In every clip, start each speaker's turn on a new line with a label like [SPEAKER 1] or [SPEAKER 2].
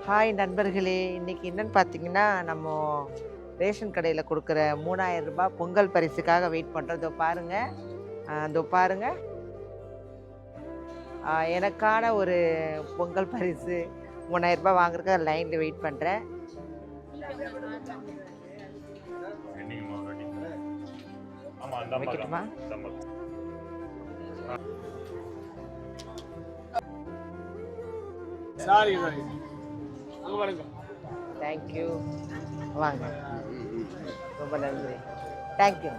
[SPEAKER 1] Hi நண்பர்களே, இன்னைக்கு என்னன்னு பார்த்தீங்கன்னா, நம்ம ரேஷன் கடையில் கொடுக்குற 3000 ரூபாய் பொங்கல் பரிசுக்காக வெயிட் பண்ணுறோம். இதோ பாருங்க, இதோ பாருங்க, எனக்கான ஒரு பொங்கல் பரிசு 3000 ரூபாய் வாங்குறதுக்கு லைனில் வெயிட் பண்ணுறேன். வைக்கட்டுமா? தேங்க்யூ, வாங்க, ரொம்ப நன்றி, தேங்க்யூ.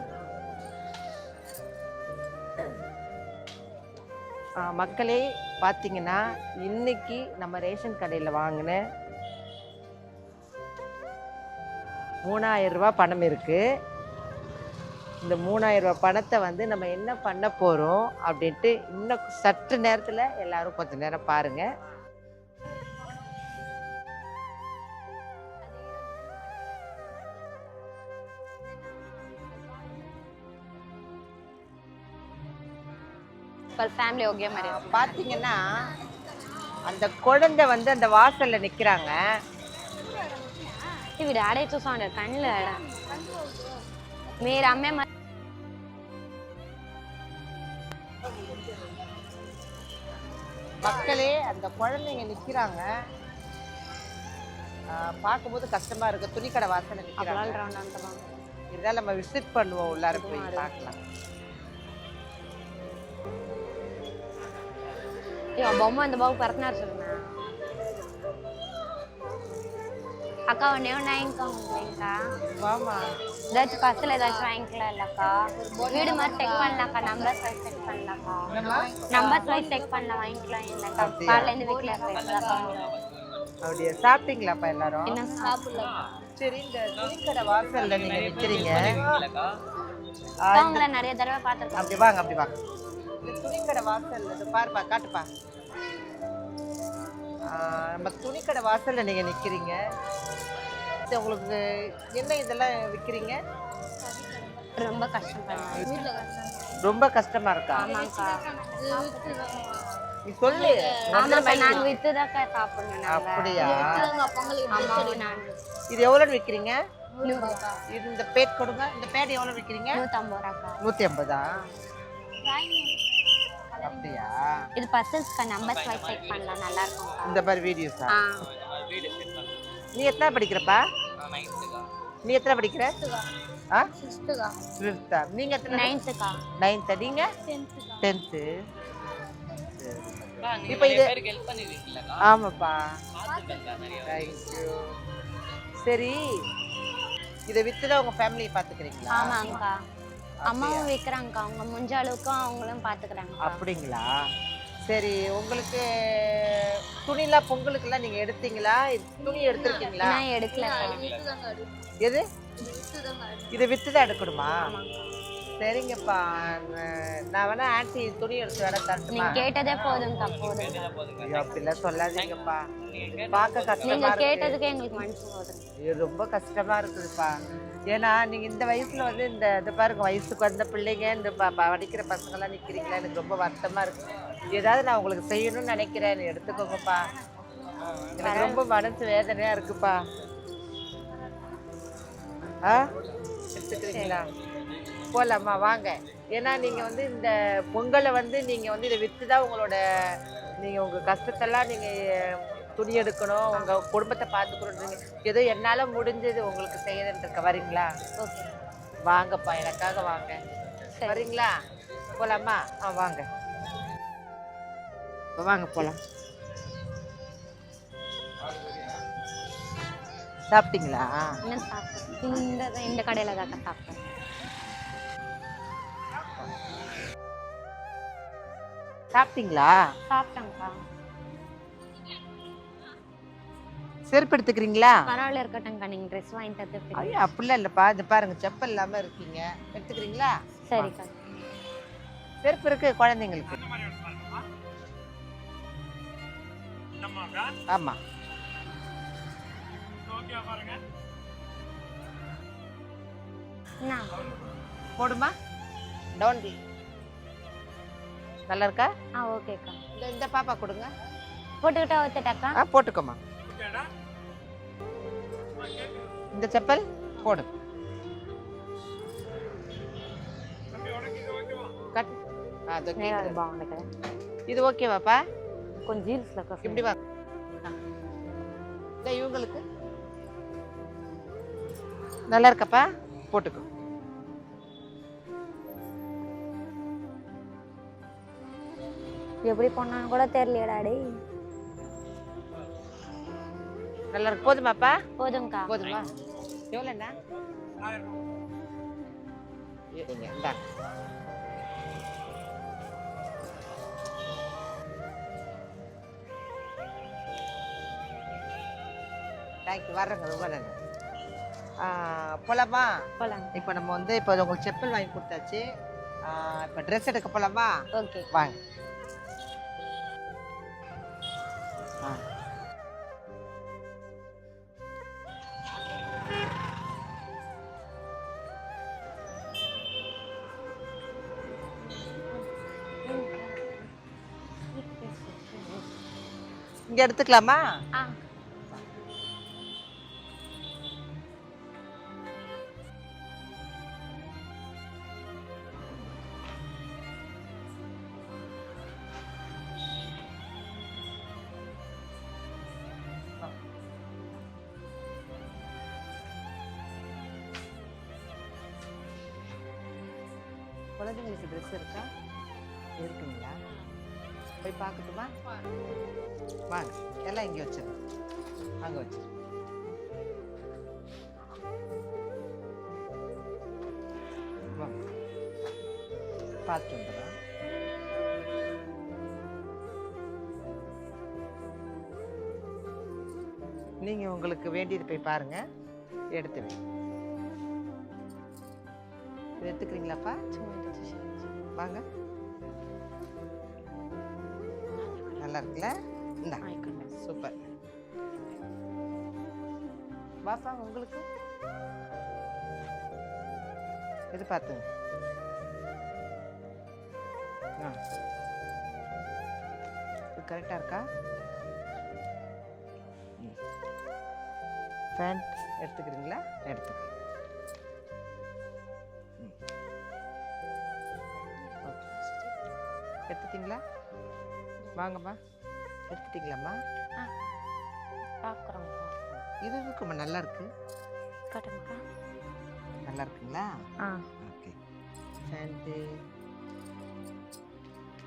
[SPEAKER 1] மக்களே பார்த்தீங்கன்னா, இன்னைக்கு நம்ம ரேஷன் கடையில் வாங்கின 3000 ரூபாய் பணம் இருக்குது. இந்த 3000 ரூபாய் பணத்தை வந்து நம்ம என்ன பண்ண போகிறோம் அப்படின்ட்டு இன்னும் சற்று நேரத்தில் எல்லாரும் கொஞ்சம் நேரம் பாருங்கள்.
[SPEAKER 2] ஃபேமிலி ஓகே மாதிரி
[SPEAKER 1] பார்த்தீங்கன்னா, அந்த குழந்தை வந்து அந்த வாசல்ல நிற்கிறாங்க.
[SPEAKER 2] இவர் ஆடை தூசாண்ட கண்ணில் मेरा अम्मे
[SPEAKER 1] மக்களே, அந்த குழந்தைங்க நிற்கிறாங்க. பார்க்கும்போது கஷ்டமா இருக்கு. துணிக்கடை வாசல்ல நிற்கிறாங்க. இருந்தாலும் நம்ம விசிட் பண்ணுவோம், உள்ளார போய் பார்க்கலாம்.
[SPEAKER 2] பொம்மை இந்த பாவு பறக்குனாரு சொல்லுங்க. அக்கா ஒன்னே ஒன்று வாங்கிக்கோங்கக்கா.
[SPEAKER 1] வாமா,
[SPEAKER 2] ஏதாச்சும் பஸ்ஸில் ஏதாச்சும் வாங்கிக்கலாம் இல்லக்கா. வீடு மாதிரி செக் பண்ணலாம்க்கா. நம்பர்ஸ் வைஸ் செக் பண்ணலாம்க்கா. நம்பர்ஸ் வைஸ் செக் பண்ணலாம், வாங்கிக்கலாம் இல்லக்கா. காலையிலேருந்து வீட்டில் இருக்கா.
[SPEAKER 1] அப்படியே சாப்பிட்டீங்களாப்பா எல்லாரும்?
[SPEAKER 2] என்ன சாப்பிடலாம்.
[SPEAKER 1] சரி, இந்த துணிக்கடை வாசல்ல நீங்க நிற்கிறீங்க.
[SPEAKER 2] உங்களை நிறைய தடவை பார்த்துருக்கோம்.
[SPEAKER 1] அப்படி வாங்க, அப்படி வாங்க. இந்த துணிக்கடை வாசல்ல பாருப்பா, காட்டுப்பா. நம்ம துணிக்கடை வாசல்ல நீங்க நிக்கிறீங்க. உங்களுக்கு என்ன இதெல்லாம் விற்கிறீங்க?
[SPEAKER 2] ரொம்ப கஷ்டமா
[SPEAKER 1] ரொம்ப கஷ்டமா இருக்கா?
[SPEAKER 2] ஆமாக்கா.
[SPEAKER 1] நீ சொல்லு.
[SPEAKER 2] ஆமாக்கா, நாங்க வித்துதாக்கா சாப்பிடணும்.
[SPEAKER 1] அப்படியா?
[SPEAKER 2] ஆமாம்.
[SPEAKER 1] இது எவ்வளவு விற்கிறீங்க? இது இந்த பேட் கொடுங்க. இந்த பேட் எவ்வளவு விற்கிறீங்க? 150. அப்படியா?
[SPEAKER 2] இது பர்சன்ஸ்க்கு நம்பர்ஸ் வைஸ் செக் பண்ணலாம், நல்லா இருக்கும்.
[SPEAKER 1] இந்த மாதிரி வீடியோஸா? நீ எத்தனை படிக்கிறப்பா? நீ எத்தனை படிக்கிற? 6th. நீங்க எத்தனை? 9th. நீங்க 10th. இப்போ இது ஹெல்ப் பண்ணிருக்கீங்களா? ஆமாப்பா, தேங்க்யூ. சரி, இதை வித்துதான் உங்க ஃபேமிலியை பாத்துக்கிறீங்களா?
[SPEAKER 2] ஆமாங்கக்கா, அம்மாவும் விற்கிறாங்கக்கா. அவங்க முடிஞ்ச அளவுக்கு அவங்களும் பார்த்துக்கிறாங்க.
[SPEAKER 1] அப்படிங்களா? சரி, உங்களுக்கு துணிலாம் பொங்கலுக்குலாம் நீங்க எடுத்தீங்களா? துணி எடுத்துருக்கீங்களா?
[SPEAKER 2] நான் எடுக்கல.
[SPEAKER 1] எது? இதை வித்து தான் எடுக்கணுமா? சரிங்கப்பா, நான் வேணா ஆன்ட்டி துணி எடுத்து வேணா தரட்டுமா?
[SPEAKER 2] நீங்க கேட்டதே போதும்க்கா, போதும்.
[SPEAKER 1] ஐயோ, அப்படிலாம் சொல்லாதீங்கப்பா. பார்க்க கஷ்டமா
[SPEAKER 2] நீங்க
[SPEAKER 1] இருக்கு.
[SPEAKER 2] கேட்டதுக்கு எங்களுக்கு மனசு போதும்.
[SPEAKER 1] ஐயோ, ரொம்ப கஷ்டமா இருக்குதுப்பா. ஏன்னா நீங்க இந்த வயசுல வந்து இந்த பாருங்க, வயசுக்கு வந்த பிள்ளைங்க, இந்த படிக்கிற பசங்கெல்லாம் நிக்கிறீங்களா, எனக்கு ரொம்ப வருத்தமா இருக்கு. ஏதாவது நான் உங்களுக்கு செய்யணும்னு நினைக்கிறேன், எடுத்துக்கோங்கப்பா. எனக்கு ரொம்ப மனசு வேதனையா இருக்குப்பா. எடுத்துக்கிறீங்களா? போலாமா? வாங்க. ஏன்னா நீங்க வந்து இந்த பொங்கலை வந்து நீங்க வந்து இதை வித்துதான் உங்களோட உங்க கஷ்டத்தெல்லாம் நீங்க துணி எடுக்கணும், உங்க குடும்பத்தை பார்த்துக்கணும். ஏதோ என்னால முடிஞ்சது உங்களுக்கு செய்யறதுக்கு வரீங்களா?
[SPEAKER 2] ஓகே,
[SPEAKER 1] வாங்கப்பா, எனக்காக வாங்க. வரீங்களா? போலாமா? வாங்க, வாங்க போலாம். சாப்பிட்டீங்களா?
[SPEAKER 2] என்ன சாப்பிட்டேன்? இந்த கடையில தான் சாப்பிட்டேன்.
[SPEAKER 1] சாப்பிட்டீங்களா?
[SPEAKER 2] சாப்பிட்டேங்க்கா.
[SPEAKER 1] செருப்பு எடுத்துக்கிறீங்களா?
[SPEAKER 2] பரவாயில்ல, இருக்கட்டும்க்கா. நீங்க ட்ரெஸ் வாங்கி தந்து.
[SPEAKER 1] ஐயா, அப்படிலாம் இல்லப்பா. இது பாருங்க, செப்பல் இல்லாம இருக்கீங்க. எடுத்துக்கிறீங்களா?
[SPEAKER 2] சரிக்கா.
[SPEAKER 1] செருப்பு இருக்கு குழந்தைங்களுக்கு. ஆமா, போடுமா? டவுன் நல்லா இருக்கா?
[SPEAKER 2] ஓகேக்கா.
[SPEAKER 1] இந்த பாப்பா கொடுங்க.
[SPEAKER 2] போட்டுக்கிட்டா ஒத்துட்டாக்கா?
[SPEAKER 1] போட்டுக்கோமா. இந்த செப்பல் போடு. கட். அது
[SPEAKER 2] నేను బాగుంది కదా
[SPEAKER 1] இது ஓகேவாப்பா?
[SPEAKER 2] కొంచెం జీన్స్ లెక్క
[SPEAKER 1] இப்படி வா. இந்த இவங்களுக்கு நல்லா இருக்கப்பா, போட்டுக்கோ.
[SPEAKER 2] எப்படி பண்ணான்னு கூட தெரியலையடா டேய்.
[SPEAKER 1] நல்லா இருக்கு. போதுமாப்பா?
[SPEAKER 2] போதும்க்கா.
[SPEAKER 1] போதுமா? எவ்வளோண்ணா? இந்தா. தேங்க்யூ, வர்றேங்க, ரொம்ப நன்றி. போலாமா?
[SPEAKER 2] போலாம்.
[SPEAKER 1] இப்போ நம்ம வந்து இப்போ உங்களுக்கு செப்பல் வாங்கி கொடுத்தாச்சு. இப்போ ட்ரெஸ் எடுக்க போலாமா?
[SPEAKER 2] ஓகே
[SPEAKER 1] வாங்க. இங்க எடுத்துக்கலாமா? குழந்தைங்களுக்கு ட்ரெஸ் இருக்கா? இருக்குங்களா? போய் பார்க்கட்டுமா? வாங்க, எல்லாம் இங்கே வச்சிரு, அங்கே வச்சிரு. வாங்க, பார்த்து வந்துடுறோம். நீங்கள் உங்களுக்கு வேண்டியது போய் பாருங்க, எடுத்து வை. இது எடுத்துக்கிறீங்களாப்பா? வாங்க, நல்லா இருக்குல்ல? இந்த சூப்பர். வாப்பா, உங்களுக்கு இது பார்த்துங்க. இது கரெக்டாக இருக்கா? பேண்ட் எடுத்துக்கிறீங்களா? எடுத்துக்க. எடுத்துட்டீங்களா? வாங்கம்மா, எடுத்துட்டீங்களாம்மா?
[SPEAKER 2] பார்க்குறோம்.
[SPEAKER 1] இது இருக்குமா? நல்லா இருக்கு.
[SPEAKER 2] கட்டுங்கக்கா.
[SPEAKER 1] நல்லா இருக்குங்களா? ஓகே. பேண்ட்டு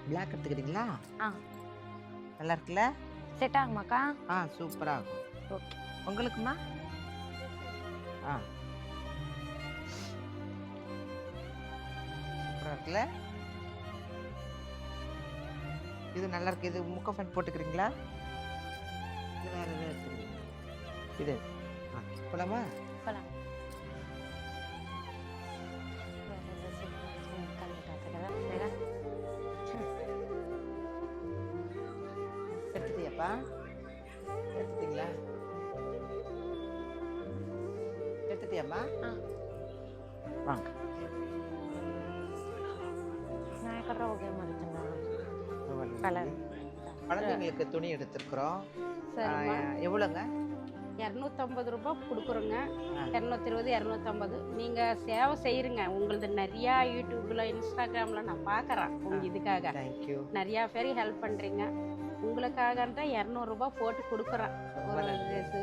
[SPEAKER 1] பிளாக் எடுத்துக்கிறீங்களா? நல்லா இருக்குல்ல?
[SPEAKER 2] செட் ஆகுமாக்கா?
[SPEAKER 1] சூப்பராக ஆகும்.
[SPEAKER 2] ஓகே.
[SPEAKER 1] உங்களுக்குமா? சூப்பராக இருக்குல்ல? இது நல்லா இருக்கு. இது முக்க ஃபேண்ட் போட்டுக்கிறீங்களா? இது வேற எதாவது எடுத்துக்கிறீங்க? இது போலாமா?
[SPEAKER 2] போலாம்.
[SPEAKER 1] எடுத்துட்டியாப்பா? எடுத்துட்டீங்களா? எடுத்துட்டியாம்மா? வாங்க.
[SPEAKER 2] நான் ఎక్కడ ఓకే మరిచున్నా கலர்.
[SPEAKER 1] குழந்தைங்களுக்கு துணி எடுத்துருக்குறோம். எவ்வளோங்க?
[SPEAKER 3] 250 ரூபாய் கொடுக்குறோங்க. 220, 250. நீங்கள் சேவை செய்கிறீங்க. உங்களது நிறையா யூடியூப்பில், இன்ஸ்டாகிராமில் நான் பார்க்குறேன். உங்கள் இதுக்காக
[SPEAKER 1] தேங்க்யூ.
[SPEAKER 3] நிறையா பேர் ஹெல்ப் பண்ணுறீங்க. உங்களுக்காக தான் 200 ரூபாய் போட்டு கொடுக்குறேன் ஒரு ட்ரெஸ்ஸு.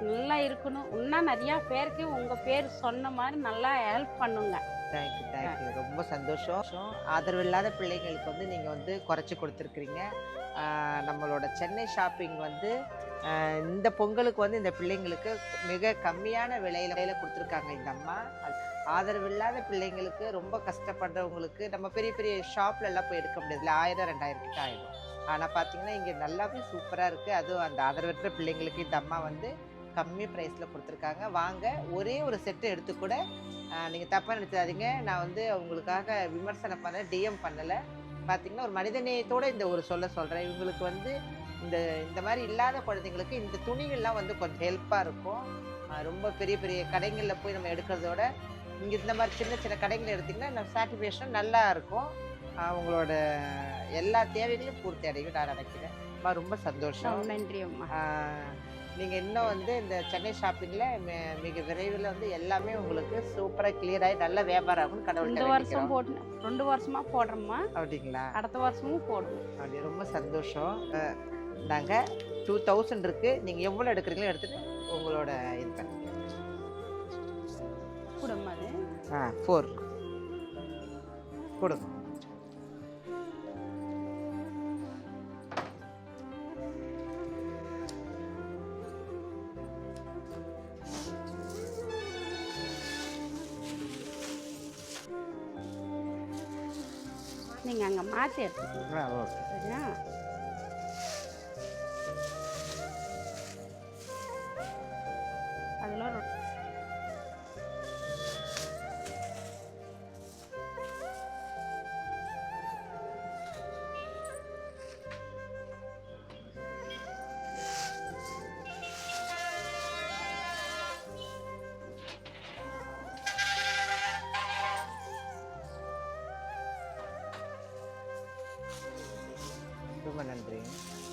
[SPEAKER 3] நல்லா இருக்கணும். இன்னும் நிறையா பேருக்கு உங்கள் பேர் சொன்ன மாதிரி நல்லா ஹெல்ப் பண்ணுங்க.
[SPEAKER 1] Thank you, thank you. ரொம்ப சந்தோஷம். ஆதரவு இல்லாத பிள்ளைங்களுக்கு வந்து நீங்கள் வந்து குறைச்சி கொடுத்துருக்குறீங்க. நம்மளோட சென்னை ஷாப்பிங் வந்து இந்த பொங்கலுக்கு வந்து இந்த பிள்ளைங்களுக்கு மிக கம்மியான விலையில் கொடுத்துருக்காங்க இந்த அம்மா. ஆதரவு இல்லாத பிள்ளைங்களுக்கு, ரொம்ப கஷ்டப்படுறவங்களுக்கு நம்ம பெரிய பெரிய ஷாப்லலாம் போய் எடுக்க முடியாதுல, 1000 2000 கிட்ட ஆகிடும். ஆனால் பார்த்தீங்கன்னா இங்கே நல்லாவே சூப்பராக இருக்குது. அதுவும் அந்த ஆதரவற்ற பிள்ளைங்களுக்கு இந்த அம்மா வந்து கம்மி ப்ரைஸில் கொடுத்துருக்காங்க. வாங்க, ஒரே ஒரு செட்டு எடுத்து கூட நீங்கள் தப்பாக நினைச்சாதீங்க. நான் வந்து உங்களுக்காக விமர்சனம் பண்ண, டிஎம் பண்ணலை. பார்த்தீங்கன்னா ஒரு மனிதநேயத்தோடு இந்த ஒரு சொல்கிறேன். இவங்களுக்கு வந்து இந்த மாதிரி இல்லாத குழந்தைங்களுக்கு இந்த துணிகள்லாம் வந்து கொஞ்சம் ஹெல்ப்பாக இருக்கும். ரொம்ப பெரிய பெரிய கடைகளில் போய் நம்ம எடுக்கிறதோட இங்கே இந்த மாதிரி சின்ன சின்ன கடைகள் எடுத்திங்கன்னா நம்ம சாட்டிஸ்ஃபேக்ஷன் நல்லா இருக்கும். உங்களோட எல்லா தேவைகளையும் பூர்த்தி அடையும் நான் நினைக்கிறேன். ரொம்ப சந்தோஷம்.
[SPEAKER 3] நன்றி அம்மா.
[SPEAKER 1] நீங்கள் இன்னும் வந்து இந்த சென்னை ஷாப்பிங்கில் மிக விரைவில் வந்து எல்லாமே உங்களுக்கு சூப்பராக கிளியராகி நல்ல வியாபாரம் ஆகும்னு கடவுள்
[SPEAKER 3] இந்த வருஷம் போட்டு 2 வருஷமா போடுறோம்மா.
[SPEAKER 1] அப்படிங்களா?
[SPEAKER 3] அடுத்த வருஷமும் போடுவோம்.
[SPEAKER 1] அப்படி ரொம்ப சந்தோஷம். நாங்கள் 2000 இருக்குது, நீங்கள் எவ்வளோ எடுக்கிறீங்களோ எடுத்துகிட்டு உங்களோட இது பண்ணி
[SPEAKER 3] கூடமா அது
[SPEAKER 1] 4 கொடுங்க.
[SPEAKER 3] நீங்கள் அங்கே மாற்றி எடுத்துக்கோங்க.
[SPEAKER 1] ஓகே.
[SPEAKER 3] சரியா? அதில்
[SPEAKER 1] ரொம்ப நன்றி.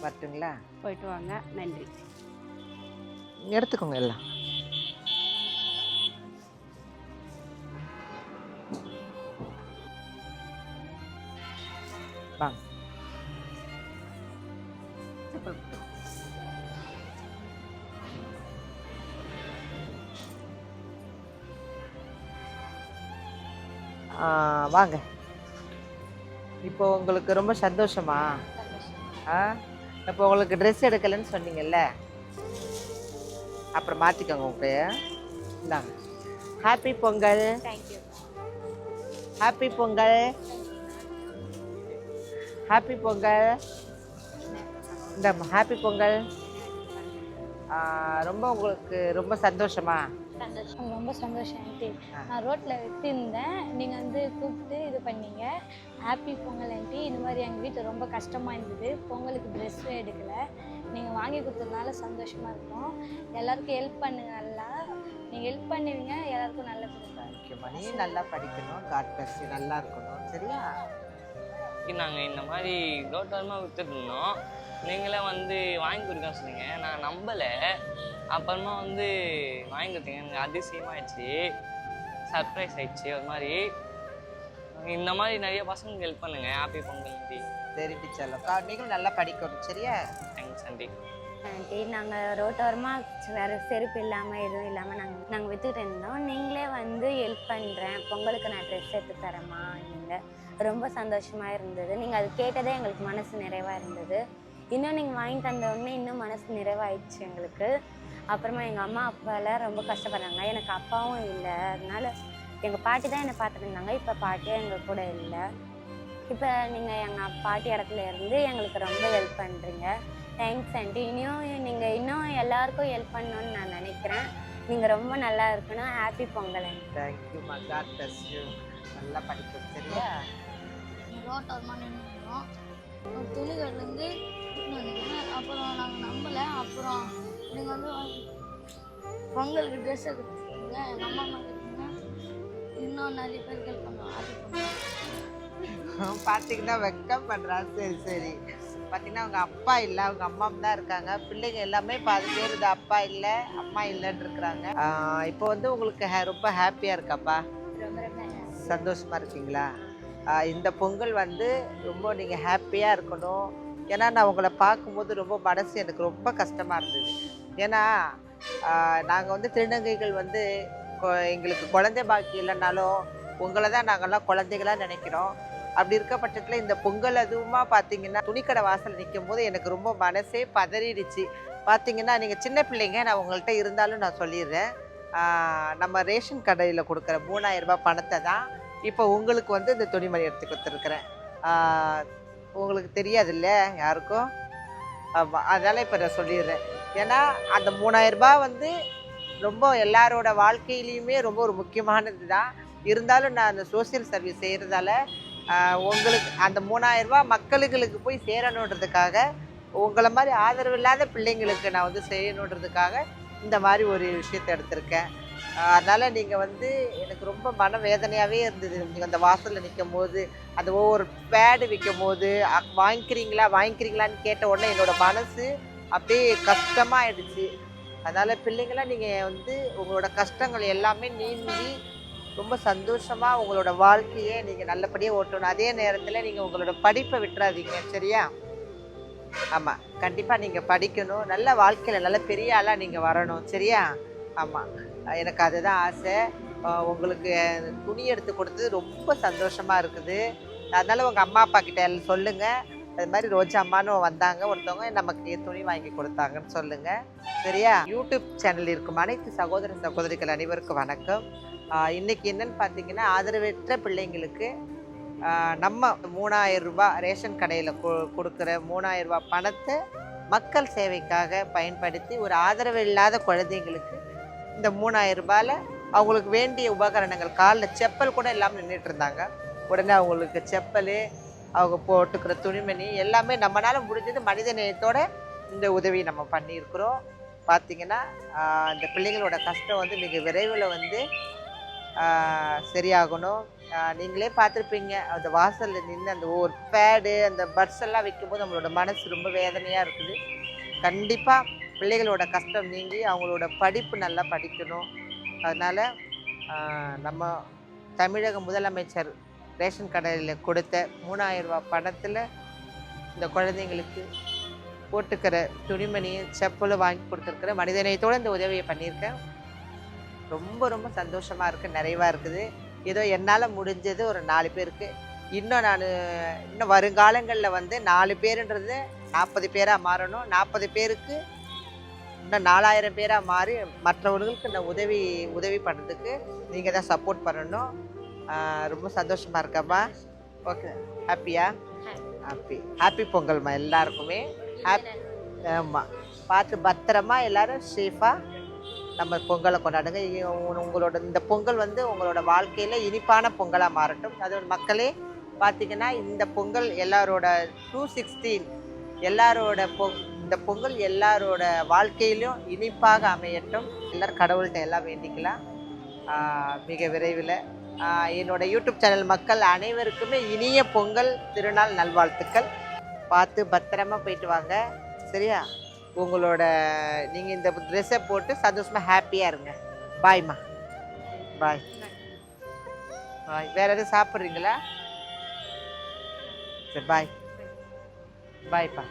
[SPEAKER 1] வரட்டுங்களா?
[SPEAKER 3] போயிட்டு வாங்க. நன்றி.
[SPEAKER 1] எடுத்துக்கோங்க எல்லாம். வாங்க. வாங்க. இப்போ உங்களுக்கு ரொம்ப சந்தோஷமா? இப்போ உங்களுக்கு ட்ரெஸ் எடுக்கலைன்னு சொன்னீங்கல்ல, அப்புறம் மாற்றிக்கோங்க உங்க இந்தாங்க. Happy Pongal.
[SPEAKER 2] Thank you.
[SPEAKER 1] Happy Pongal. Happy Pongal. இந்த ஹாப்பி பொங்கல். ரொம்ப உங்களுக்கு ரொம்ப சந்தோஷமா?
[SPEAKER 4] ரொம்ப சந்தோஷம் ஆண்டி. நான் ரோட்டில் விற்றுருந்தேன், நீங்கள் வந்து கூப்பிட்டு இது பண்ணீங்க. Happy Pongal aunty. இந்த மாதிரி எங்கள் வீட்டில் ரொம்ப கஷ்டமாக இருந்தது, பொங்கலுக்கு ட்ரெஸ்ஸும் எடுக்கலை, நீங்கள் வாங்கி கொடுத்ததுனால சந்தோஷமாக இருக்கும். எல்லாருக்கும் ஹெல்ப் பண்ணுங்க, நல்லா நீங்கள் ஹெல்ப் பண்ணுவீங்க, எல்லாருக்கும் நல்ல கொடுப்பேன்.
[SPEAKER 1] நீ நல்லா படிக்கணும், காட் பிளஸ் யூ, நல்லா இருக்கணும். சரியா?
[SPEAKER 5] நாங்கள் இந்த மாதிரி ரோட்டோரமாக விற்றுட்டு இருந்தோம், நீங்களே வந்து வாங்கி கொடுக்க சொன்னீங்க. நான் நம்பலை, அப்புறமா வந்து வாங்கி கொடுத்தீங்க. எனக்கு அதிசயமாகிடுச்சு, சர்ப்ரைஸ் ஆகிடுச்சு. ஒரு மாதிரி இந்த மாதிரி நிறைய பசங்களுக்கு ஹெல்ப் பண்ணுங்க. Happy Pongal aunty.
[SPEAKER 1] சரி டீச்சர்லக்கா, நீங்களும் நல்லா படிக்கணும். சரியா?
[SPEAKER 5] Thanks aunty.
[SPEAKER 4] ஆண்டி, நாங்கள் ரோட்டோரமாக வேறு செருப்பு இல்லாமல் எதுவும் இல்லாமல் நாங்கள் விற்றுட்டு இருந்தோம். நீங்களே வந்து ஹெல்ப் பண்ணுறேன், பொங்கலுக்கு நான் ட்ரெஸ் எடுத்து தரேம்மா நீங்கள். ரொம்ப சந்தோஷமாக இருந்தது. நீங்கள் அது கேட்டதே எங்களுக்கு மனசு நிறைவாக இருந்தது. இன்னும் நீங்கள் வாங்கி தந்த உடனே இன்னும் மனசு நிறைவாயிடுச்சு எங்களுக்கு. அப்புறமா எங்கள் அம்மா அப்பாலாம் ரொம்ப கஷ்டப்படுறாங்க, எனக்கு அப்பாவும் இல்லை, அதனால எங்கள் பாட்டி தான் என்னை பார்த்துட்டு இருந்தாங்க. இப்போ பாட்டியும் எங்கள் கூட இல்லை. இப்போ நீங்கள் எங்கள் பாட்டி இடத்துல இருந்து எங்களுக்கு ரொம்ப ஹெல்ப் பண்ணுறீங்க. Thanks aunty. நீங்கள் இன்னும் எல்லாருக்கும் ஹெல்ப் பண்ணணும்னு நான் நினைக்கிறேன். நீங்கள் ரொம்ப நல்லா இருக்கணும். Happy Pongal aunty.
[SPEAKER 1] Thank you. God bless you. நல்லா படிக்கணும். சரியா?
[SPEAKER 6] ரோட்டோரமாக நின்றுருந்தோம், துணிகள்லேருந்து வந்துருங்க. அப்புறம் நாங்கள் நம்பலை. அப்புறம் நீங்கள் வந்து பொங்கலுக்கு ட்ரெஸ் எடுத்துருக்கீங்க, எங்கள் அம்மா மாதிரி இருக்குங்க. இன்னும் நிறைய பேர் ஹெல்ப் பண்ணுவோம்.
[SPEAKER 1] பார்த்தீங்கன்னா வெக்கம் பண்ணுறா. சரி சரி. பார்த்தீங்கன்னா அவங்க அப்பா இல்லை, அவங்க அம்மா தான் இருக்காங்க. பிள்ளைங்க எல்லாமே பாதி பேர் இது அப்பா இல்லை அம்மா இல்லைன்னு இருக்கிறாங்க. இப்போ வந்து உங்களுக்கு ரொம்ப ஹாப்பியாக இருக்காப்பா? சந்தோஷமாக இருக்கீங்களா? இந்த பொங்கல் வந்து ரொம்ப நீங்கள் ஹாப்பியாக இருக்கணும். ஏன்னா நான் உங்களை பார்க்கும்போது ரொம்ப மனசு எனக்கு ரொம்ப கஷ்டமாக இருந்தது. ஏன்னா நாங்கள் வந்து திருநங்கைகள் வந்து எங்களுக்கு குழந்தை பாக்கி இல்லைனாலும் உங்களை தான் நாங்கள்லாம் குழந்தைகளாக நினைக்கிறோம். அப்படி இருக்க பட்சத்தில் இந்த பொங்கல் அதுவுமா பார்த்தீங்கன்னா துணிக்கடை வாசல் நிற்கும் போது எனக்கு ரொம்ப மனசே பதறிடுச்சு. பார்த்தீங்கன்னா நீங்கள் சின்ன பிள்ளைங்க, நான் உங்கள்கிட்ட இருந்தாலும் நான் சொல்லிடுறேன், நம்ம ரேஷன் கடையில் கொடுக்குற 3000 ரூபாய் பணத்தை தான் இப்போ உங்களுக்கு வந்து இந்த துணிமணி எடுத்து கொடுத்துருக்குறேன். உங்களுக்கு தெரியாதுல்ல யாருக்கும்? ஆமாம், அதனால் இப்போ நான் சொல்லிடுறேன். ஏன்னா அந்த 3000 ரூபாய் வந்து ரொம்ப எல்லாரோட வாழ்க்கையிலையுமே ரொம்ப ஒரு முக்கியமானது தான். இருந்தாலும் நான் அந்த சோசியல் சர்வீஸ் செய்கிறதால உங்களுக்கு அந்த 3000 ரூபாய் மக்களுக்கு போய் சேரணுன்றதுக்காக, உங்களை மாதிரி ஆதரவு இல்லாத பிள்ளைங்களுக்கு நான் வந்து செய்யணுன்றதுக்காக இந்த மாதிரி ஒரு விஷயத்தை எடுத்திருக்கேன். அதனால் நீங்கள் வந்து எனக்கு ரொம்ப மன வேதனையாகவே இருந்தது. நீங்கள் அந்த வாசலில் நிற்கும் போது, அந்த ஒவ்வொரு பேடு விற்கும் போது வாங்கிக்கிறீங்களான்னு கேட்ட உடனே என்னோடய மனசு அப்படியே கஷ்டமாகிடுச்சு. அதனால் பிள்ளைங்களாம் நீங்கள் வந்து உங்களோட கஷ்டங்கள் எல்லாமே நீங்கி ரொம்ப சந்தோஷமாக உங்களோட வாழ்க்கையை நீங்கள் நல்லபடியாக ஓட்டணும். அதே நேரத்தில் நீங்கள் உங்களோட படிப்பை விட்டுறாதீங்க, சரியா? ஆமாம், கண்டிப்பாக நீங்கள் படிக்கணும், நல்ல வாழ்க்கையில் நல்ல பெரிய ஆளாக நீங்கள் வரணும், சரியா? ஆமாம், எனக்கு அதுதான் ஆசை. உங்களுக்கு துணி எடுத்து கொடுத்தது ரொம்ப சந்தோஷமாக இருக்குது. அதனால் உங்கள் அம்மா அப்பா கிட்ட எல்லாம் சொல்லுங்கள், அது மாதிரி ரோஜா அம்மானு வந்தாங்க ஒருத்தவங்க, நமக்கு துணி வாங்கி கொடுத்தாங்கன்னு சொல்லுங்கள், சரியா? யூடியூப் சேனல் இருக்கும் அனைத்து சகோதர சகோதரிகள் அனைவருக்கும் வணக்கம். இன்றைக்கி என்னன்னு பார்த்தீங்கன்னா, ஆதரவற்ற பிள்ளைங்களுக்கு நம்ம 3000 ரூபாய் ரேஷன் கடையில் கொடுக்குற 3000 ரூபாய் பணத்தை மக்கள் சேவைக்காக பயன்படுத்தி ஒரு ஆதரவு இல்லாத குழந்தைங்களுக்கு இந்த 3000 ரூபாயில் அவங்களுக்கு வேண்டிய உபகரணங்கள், காலில் செப்பல் கூட இல்லாமல் நின்றுட்டு இருந்தாங்க. உடனே அவங்களுக்கு செப்பல், அவங்க போட்டுக்கிற துணிமணி எல்லாமே நம்மளால் முடிஞ்சது மனித நேயத்தோட இந்த உதவி நம்ம பண்ணியிருக்கிறோம். பார்த்திங்கன்னா இந்த பிள்ளைங்களோட கஷ்டம் வந்து மிக விரைவில் வந்து சரியாகணும். நீங்களே பார்த்துருப்பீங்க, அந்த வாசலில் நின்று அந்த ஒரு பேடு அந்த பட்ஸ் எல்லாம் வைக்கும்போது நம்மளோட மனசு ரொம்ப வேதனையாக இருக்குது. கண்டிப்பாக பிள்ளைகளோட கஷ்டம் நீங்கி அவங்களோட படிப்பு நல்லா படிக்கணும். அதனால் நம்ம தமிழக முதலமைச்சர் ரேஷன் கடையில் கொடுத்த 3000 ரூபாய் பணத்தில் இந்த குழந்தைங்களுக்கு போட்டுக்கிற துணிமணி செப்பலும் வாங்கி கொடுத்துருக்குற மனிதநேயத்தோடு இந்த உதவியை பண்ணியிருக்கேன். ரொம்ப ரொம்ப சந்தோஷமாக இருக்குது, நிறைவாக இருக்குது. ஏதோ என்னால் முடிஞ்சது ஒரு 4 பேருக்கு. இன்னும் வருங்காலங்களில் வந்து 4 பேருன்றது 40 பேராக மாறணும். 40 பேருக்கு இன்னும் 4000 பேராக மாறி மற்றவர்களுக்கு இந்த உதவி பண்ணுறதுக்கு நீங்கள் தான் சப்போர்ட் பண்ணணும். ரொம்ப சந்தோஷமாக இருக்கப்பா. ஓகே, ஹாப்பியா? ஹாப்பி பொங்கல்மா எல்லாருக்குமே. ஆமாம், பார்த்து பத்திரமா எல்லோரும் சேஃபாக நம்ம பொங்கலை கொண்டாடுங்க. உங்களோட இந்த பொங்கல் வந்து உங்களோட வாழ்க்கையில் இனிப்பான பொங்கலாக மாறட்டும். அது மக்களே பார்த்திங்கன்னா இந்த பொங்கல் எல்லாரோட 216 எல்லாரோட இந்த பொங்கல் எல்லாரோட வாழ்க்கையிலும் இனிப்பாக அமையட்டும். எல்லோரும் கடவுள்கிட்ட எல்லாம் வேண்டிக்கலாம். மிக விரைவில் என்னோட யூடியூப் சேனல் மக்கள் அனைவருக்குமே இனிய பொங்கல் திருநாள் நல்வாழ்த்துக்கள். பார்த்து பத்திரமா போயிட்டு வாங்க, சரியா? உங்களோட நீங்கள் இந்த ட்ரெஸ்ஸை போட்டு சந்தோஷமாக ஹாப்பியாக இருங்க. பாய்மா, பாய். வேறு எதுவும் சாப்பிட்றீங்களா? சரி, பாய். பாய்ப்பா.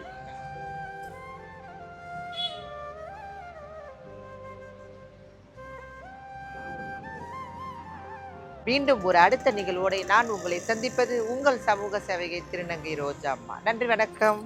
[SPEAKER 1] மீண்டும் ஒரு அடுத்த நிகழ்வோடு நான் உங்களை சந்திப்பது உங்கள் சமூக சேவகை திருநங்கை ரோஜா அம்மா. நன்றி, வணக்கம்.